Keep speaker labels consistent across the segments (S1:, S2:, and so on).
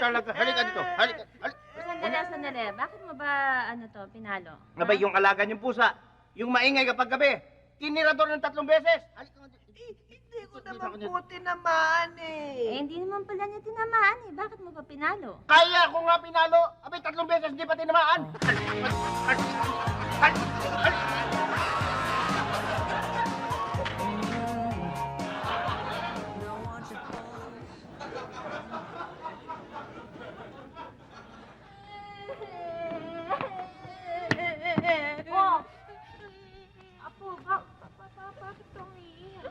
S1: talaga. Halika dito. Halika.
S2: Sandali. Bakit mo ba, pinalo?
S1: Abay, yung alaga niyong pusa, yung maingay kapag gabi, tinirador ng 3 beses. Halika nga dito.
S3: Hindi ko naman po tinamaan eh.
S2: Hindi naman pala niya tinamaan eh. Bakit mo ba pinalo?
S1: Kaya ko nga pinalo. Abay, 3 beses hindi pa tinamaan.
S2: Oh! Apo, bakit ka umiiyak?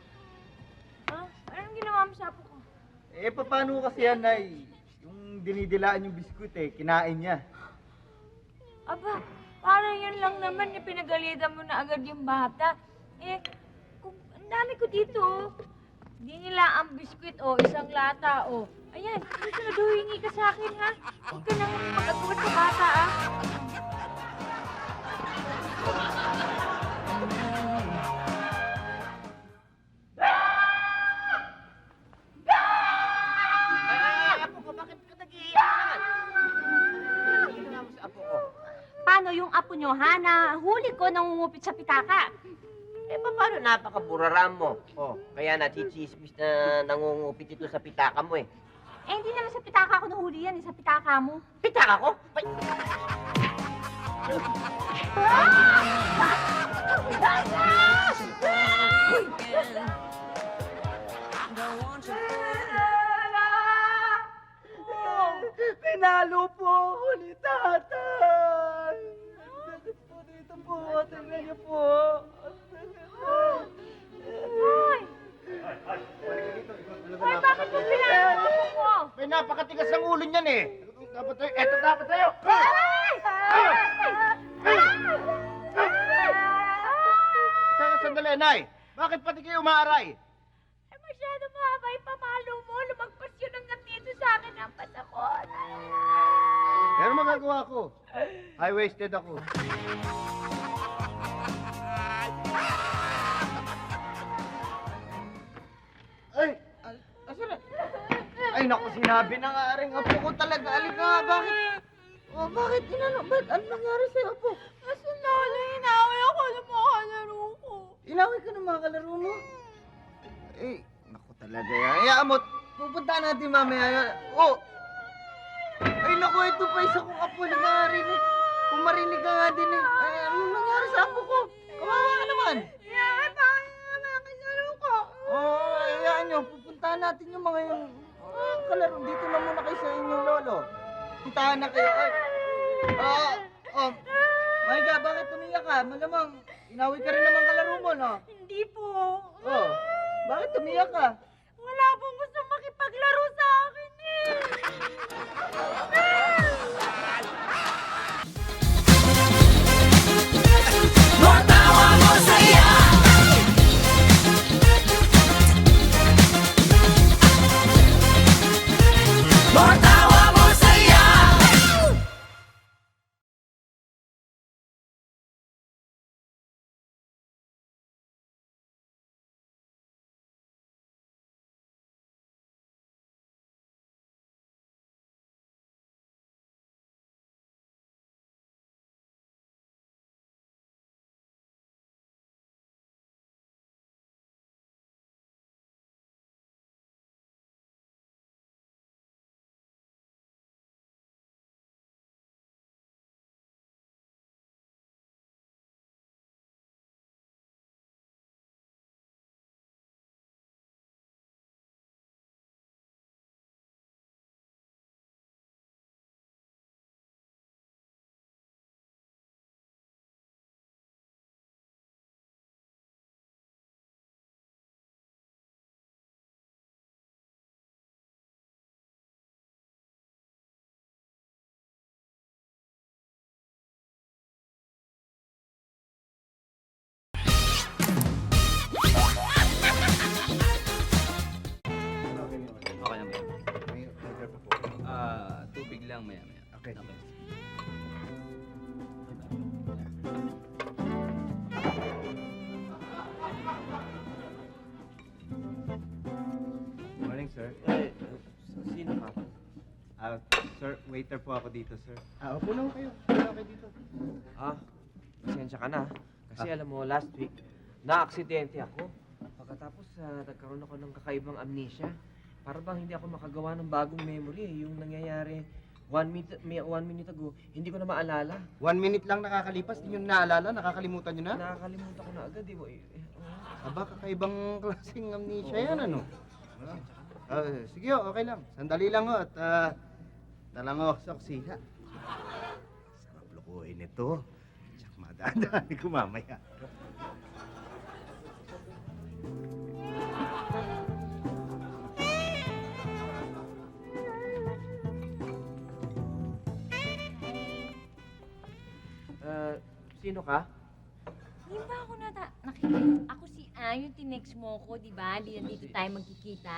S2: Ha? Anong ginawa mo sa apo ko?
S4: Eh, paano kasi yan, Nay? Yung dinidilaan yung biskuit eh, kinain niya.
S2: Aba, parang yan lang naman, pinagalitan mo na agad yung bata. Kung ang dami ko dito, di nila ang biskwit, isang lata, Ayan, susunod hingi ka sa akin, ha? Huwag ka nang mag-agawat sa bata,
S1: Apo ko, bakit ka nag-iiyak? Ano ginawa mo sa apo ko?
S2: Paano yung apo nyo, ha? Nahuli ko nangungupit sa pitaka.
S3: Paano napakaburaram mo? Kaya nachichismis na nangungupit ito sa pitaka mo eh.
S2: Hindi naman sa pitaka ako nahuli yan, sa pitaka mo.
S3: Pitaka ko?
S4: Pinalo po ako ni tatay. Bakit po dito po? Tingnan niyo po.
S2: Hoy, bakit mo pinalo ang apo ko?
S1: May napakatigas ng ulo niyan eh. Dapat tayo, eto dapat tayo. Teka, sandali, Nay. Bakit pati kayo umaaray?
S2: Masyado mahaba yung pamalo mo. Lumagpas yun hanggang dito sa akin ang patakot.
S1: Pero magagawa ko. High-waisted ako. Ay! Asan na? Ay, naku, sinabi na nga rin. Apo ko talaga. Alika nga, bakit? Bakit? Ba't? Ano nangyari sa'yo, Apo?
S2: Kasi lalo, inaway ako ng mga kalaro ko.
S1: Inaway ka ng mga kalaro mo? Eh, naku talaga yan. Hayaan mo, pupunta natin mamaya. Ay, naku, ito pa isa kong apo na narinig. Kung marinig ka nga din eh. Ay, ano nangyari sa apo ko? Kawawa ka naman.
S2: Bakit nga mga kalaro ko?
S1: Hayaan nyo, pupuntahan natin yung mga yung kalaro. Dito na muna kayo sa inyong lolo. Puntahan na kayo. Ay, Mahiga, bakit tumiyak ka? Malamang, inaway ka rin naman kalaro mo, no?
S2: Hindi po.
S1: Bakit tumiyak ka?
S2: Wala pong gusto makipaglaro sa akin eh.
S4: Tubig lang maya-maya. Okay. Morning, sir.
S3: Sino ka?
S4: Sir, waiter po ako dito, sir.
S1: Upo na kayo. Upo na kayo dito.
S3: Pasensya ka na. Kasi alam mo, last week, na-aksidente ako. Pagkatapos, nagkaroon ako ng kakaibang amnesia. Para bang hindi ako makagawa ng bagong memory. Yung nangyayari 1 minute ago, hindi ko na maalala.
S1: 1 minute lang nakakalipas, hindi nyo naalala, nakakalimutan nyo na?
S3: Nakakalimutan ko na agad, di ba?
S1: Aba, kakaibang klaseng amnesia yan, ano? Sige, okay lang. Sandali lang ho at dalang ho sa kusina. Sarap lukuhin ito. Tsak madadaan ko mamaya.
S3: Sino ka?
S2: Hindi ba ako nakikita? Ako si Ann, yung tinext mo ko, di ba? Dito tayo magkikita.